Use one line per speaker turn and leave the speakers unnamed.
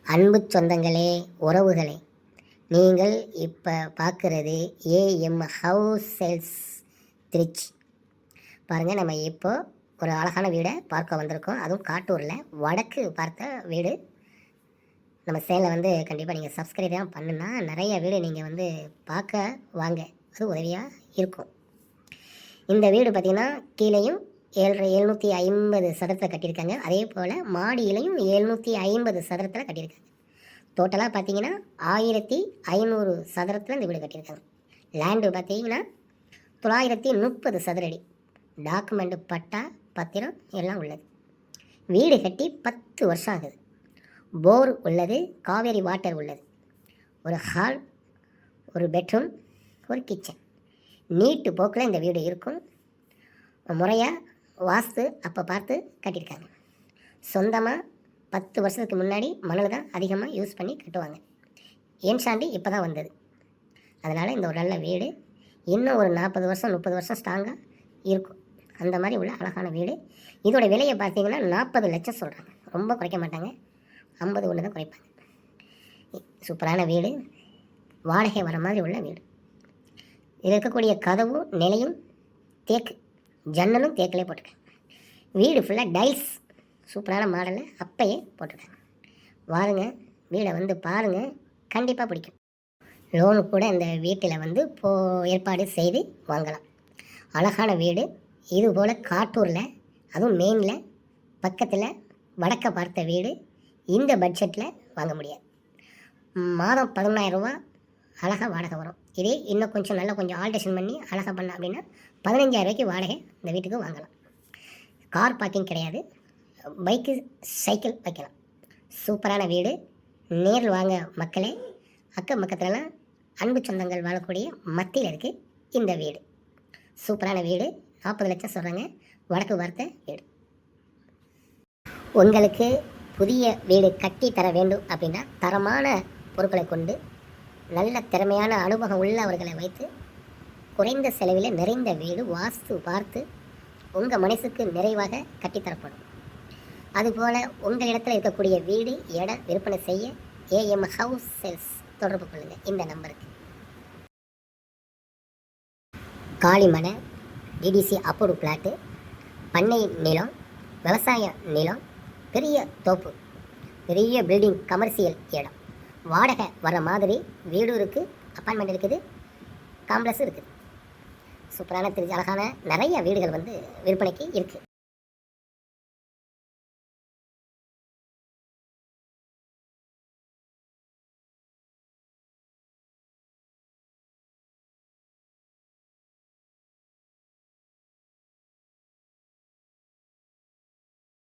அன்பு சொந்தங்களே, உறவுகளே, நீங்கள் இப்போ பார்க்குறது ஏஎம் ஹவுஸ் சேல்ஸ் திருச்சி. பாருங்கள், நம்ம இப்போ ஒரு அழகான வீடை பார்க்க வந்திருக்கோம். அதுவும் காட்டூரில் வடக்கு பார்த்த வீடு. நம்ம சேனலை வந்து கண்டிப்பாக நீங்கள் சப்ஸ்கிரைப் தான் பண்ணுன்னா நிறைய வீடு நீங்கள் வந்து பார்க்க வாங்க, அது உதவியாக இருக்கும். இந்த வீடு பார்த்திங்கன்னா கீழேயும் 750 சதுரத்தில் கட்டியிருக்காங்க. அதே போல் மாடியிலையும் 750 சதுரத்தில் கட்டியிருக்காங்க. டோட்டலாக பார்த்தீங்கன்னா 1500 சதுரத்தில் இந்த வீடு கட்டியிருக்காங்க. லேண்டு பார்த்தீங்கன்னா 930 சதுரடி. டாக்குமெண்ட்டு, பட்டா, பத்திரம் எல்லாம் உள்ளது. வீடு கட்டி 10 வருஷம் ஆகுது. போர் உள்ளது, காவேரி வாட்டர் உள்ளது. ஒரு ஹால், ஒரு பெட்ரூம், ஒரு கிச்சன், நீட்டு போக்கில் இந்த வீடு இருக்கும். முறையாக வாஸ்து அப்போ பார்த்து கட்டியிருக்காங்க. சொந்தமாக 10 வருஷத்துக்கு முன்னாடி மணல் தான் அதிகமாக யூஸ் பண்ணி கட்டுவாங்க. ஏன்சாண்டி இப்போ தான் வந்தது. அதனால் இந்த ஒரு நல்ல வீடு இன்னும் ஒரு 40 வருஷம் 30 வருஷம் ஸ்ட்ராங்காக இருக்கும். அந்த மாதிரி உள்ள அழகான வீடு. இதோட விலையை பார்த்தீங்கன்னா 40 லட்சம் சொல்கிறாங்க. ரொம்ப குறைக்க மாட்டாங்க, 50 ஒன்று தான் குறைப்பாங்க. சூப்பரான வீடு, வாடகை வர மாதிரி உள்ள வீடு. இதில் இருக்கக்கூடிய கதவும் நிலையும் தேக்கு, ஜன்னலும் தேக்கிலே போட்டிருக்காங்க. வீடு ஃபுல்லாக டைல்ஸ், சூப்பரான மாடலில் அப்பையே போட்டிருக்காங்க. வாருங்க, வீடை வந்து பாருங்கள், கண்டிப்பாக பிடிக்கும். லோனு கூட இந்த வீட்டில் வந்து ஏற்பாடு செய்து வாங்கலாம். அழகான வீடு. இதுபோல் காட்டூரில், அதுவும் மெயினில் பக்கத்தில் வடக்க பார்த்த வீடு இந்த பட்ஜெட்டில் வாங்க முடியாது. மாதம் 15000 ரூபா அழகாக வாடகை வரும். இதே இன்னும் கொஞ்சம் நல்லா கொஞ்சம் ஆல்ட்ரேஷன் பண்ணி அழகாக பண்ண அப்படின்னா 15000 ரூபாய்க்கு வாடகை இந்த வீட்டுக்கு வாங்கலாம். கார் பார்க்கிங் கிடையாது, பைக்கு, சைக்கிள் வைக்கலாம். சூப்பரான வீடு. நேரில் வாங்க மக்களே. அக்கம் பக்கத்துலலாம் அன்பு சொந்தங்கள் வாழக்கூடிய மத்தியில் இருக்குது இந்த வீடு. சூப்பரான வீடு. 40 லட்சம் சொல்கிறாங்க. வடக்கு பார்த்த வீடு. உங்களுக்கு புதிய வீடு கட்டி தர வேண்டும் அப்படின்னா தரமான பொருட்களை கொண்டு நல்ல திறமையான அனுபவம் உள்ளவர்களை வைத்து குறைந்த செலவில் நிறைந்த வீடு வாஸ்து பார்த்து உங்கள் மனசுக்கு நிறைவாக கட்டித்தரப்படும். அதுபோல் உங்கள் இடத்துல இருக்கக்கூடிய வீடு இடம் விற்பனை செய்ய ஏஎம் ஹவுஸ் சேல்ஸ் தொடர்பு கொள்ளுங்கள் இந்த நம்பருக்கு. காளிமனை, டிடிசி அப்ரூவ்டு பிளாட்டு, பண்ணை நிலம், விவசாய நிலம், பெரிய தோப்பு, பெரிய பில்டிங், கமர்ஷியல் இடம், வாடகை வர மாதிரி வீடு இருக்குது, அப்பார்ட்மெண்ட் இருக்குது, காம்ப்ளெக்ஸ் இருக்குது. சூப்பரான திருச்சி அழகான நிறைய வீடுகள் வந்து விற்பனைக்கு இருக்குது.